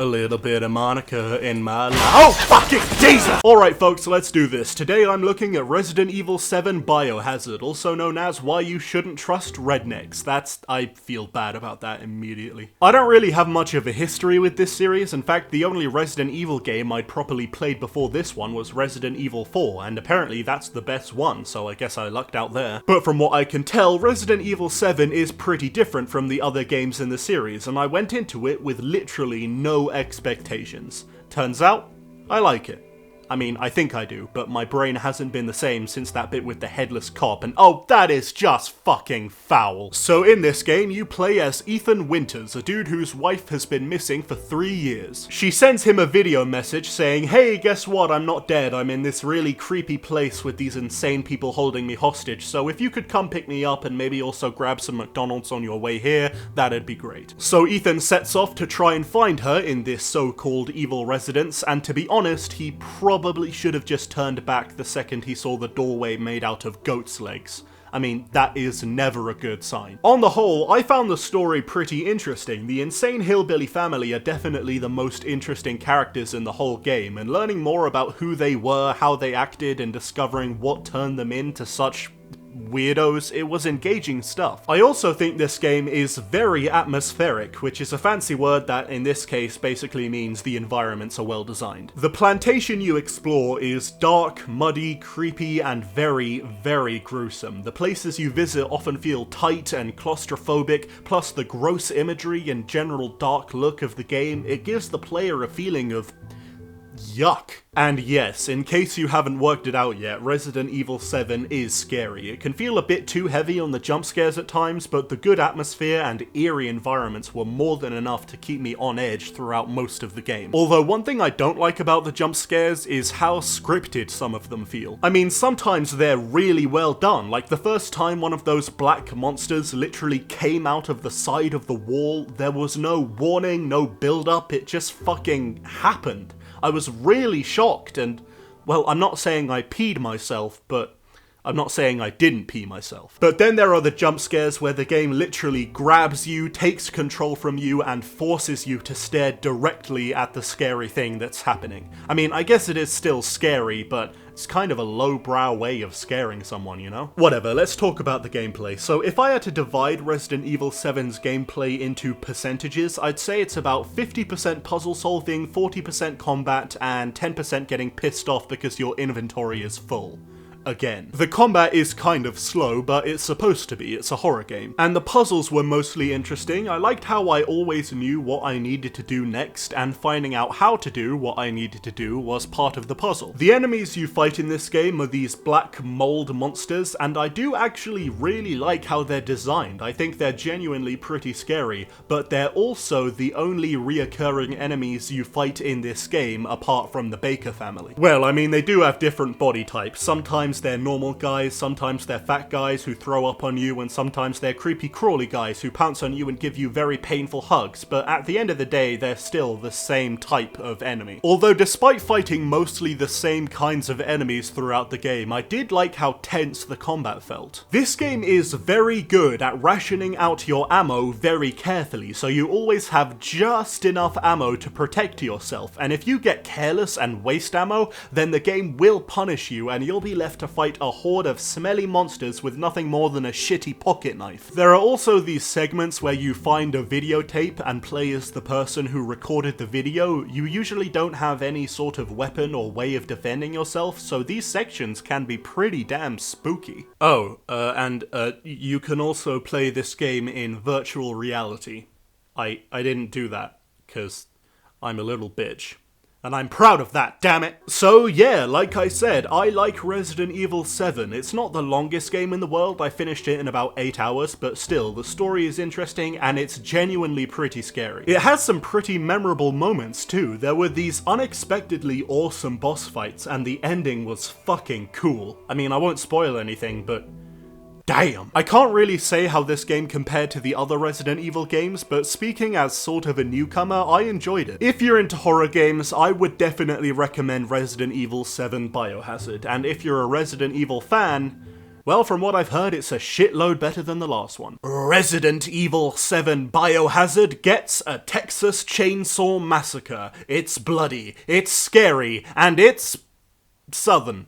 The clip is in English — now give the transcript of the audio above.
A little bit of Monica in my life. Oh, fucking Jesus! Alright folks, let's do this. Today I'm looking at Resident Evil 7 Biohazard, also known as Why You Shouldn't Trust Rednecks. I feel bad about that immediately. I don't really have much of a history with this series. In fact, the only Resident Evil game I'd properly played before this one was Resident Evil 4, and apparently that's the best one, so I guess I lucked out there. But from what I can tell, Resident Evil 7 is pretty different from the other games in the series, and I went into it with literally no expectations. Turns out, I like it. I mean, I think I do, but my brain hasn't been the same since that bit with the headless cop, and oh, that is just fucking foul. So in this game, you play as Ethan Winters, a dude whose wife has been missing for 3 years. She sends him a video message saying, hey, guess what, I'm not dead, I'm in this really creepy place with these insane people holding me hostage, so if you could come pick me up and maybe also grab some McDonald's on your way here, that'd be great. So Ethan sets off to try and find her in this so-called evil residence, and to be honest, he probably should have just turned back the second he saw the doorway made out of goat's legs. I mean, that is never a good sign. On the whole, I found the story pretty interesting. The insane hillbilly family are definitely the most interesting characters in the whole game, and learning more about who they were, how they acted, and discovering what turned them into such weirdos, it was engaging stuff. I also think this game is very atmospheric, which is a fancy word that in this case basically means the environments are well designed. The plantation you explore is dark, muddy, creepy, and very, very gruesome. The places you visit often feel tight and claustrophobic, plus the gross imagery and general dark look of the game, it gives the player a feeling of yuck. And yes, in case you haven't worked it out yet, Resident Evil 7 is scary. It can feel a bit too heavy on the jump scares at times, but the good atmosphere and eerie environments were more than enough to keep me on edge throughout most of the game. Although one thing I don't like about the jump scares is how scripted some of them feel. I mean, sometimes they're really well done, like the first time one of those black monsters literally came out of the side of the wall, there was no warning, no build-up, it just fucking happened. I was really shocked, and, well, I'm not saying I peed myself, but I'm not saying I didn't pee myself. But then there are the jump scares where the game literally grabs you, takes control from you, and forces you to stare directly at the scary thing that's happening. I mean, I guess it is still scary, but it's kind of a lowbrow way of scaring someone, you know? Whatever, let's talk about the gameplay. So if I had to divide Resident Evil 7's gameplay into percentages, I'd say it's about 50% puzzle solving, 40% combat, and 10% getting pissed off because your inventory is full. Again. The combat is kind of slow, but it's supposed to be, it's a horror game. And the puzzles were mostly interesting. I liked how I always knew what I needed to do next, and finding out how to do what I needed to do was part of the puzzle. The enemies you fight in this game are these black mold monsters, and I do actually really like how they're designed. I think they're genuinely pretty scary, but they're also the only reoccurring enemies you fight in this game apart from the Baker family. Well, I mean, they do have different body types. Sometimes they're normal guys, sometimes they're fat guys who throw up on you, and sometimes they're creepy crawly guys who pounce on you and give you very painful hugs, but at the end of the day, they're still the same type of enemy. Although despite fighting mostly the same kinds of enemies throughout the game, I did like how tense the combat felt. This game is very good at rationing out your ammo very carefully, so you always have just enough ammo to protect yourself, and if you get careless and waste ammo, then the game will punish you and you'll be left to fight a horde of smelly monsters with nothing more than a shitty pocket knife. There are also these segments where you find a videotape and play as the person who recorded the video. You usually don't have any sort of weapon or way of defending yourself, so these sections can be pretty damn spooky. Oh, and you can also play this game in virtual reality. I didn't do that, 'cause I'm a little bitch. And I'm proud of that, damn it! So yeah, like I said, I like Resident Evil 7. It's not the longest game in the world, I finished it in about 8 hours, but still, the story is interesting and it's genuinely pretty scary. It has some pretty memorable moments too. There were these unexpectedly awesome boss fights, and the ending was fucking cool. I mean, I won't spoil anything, but damn! I can't really say how this game compared to the other Resident Evil games, but speaking as sort of a newcomer, I enjoyed it. If you're into horror games, I would definitely recommend Resident Evil 7 Biohazard, and if you're a Resident Evil fan, Well, from what I've heard, it's a shitload better than the last one. Resident Evil 7 Biohazard gets a Texas Chainsaw Massacre. It's bloody, it's scary, and it's Southern.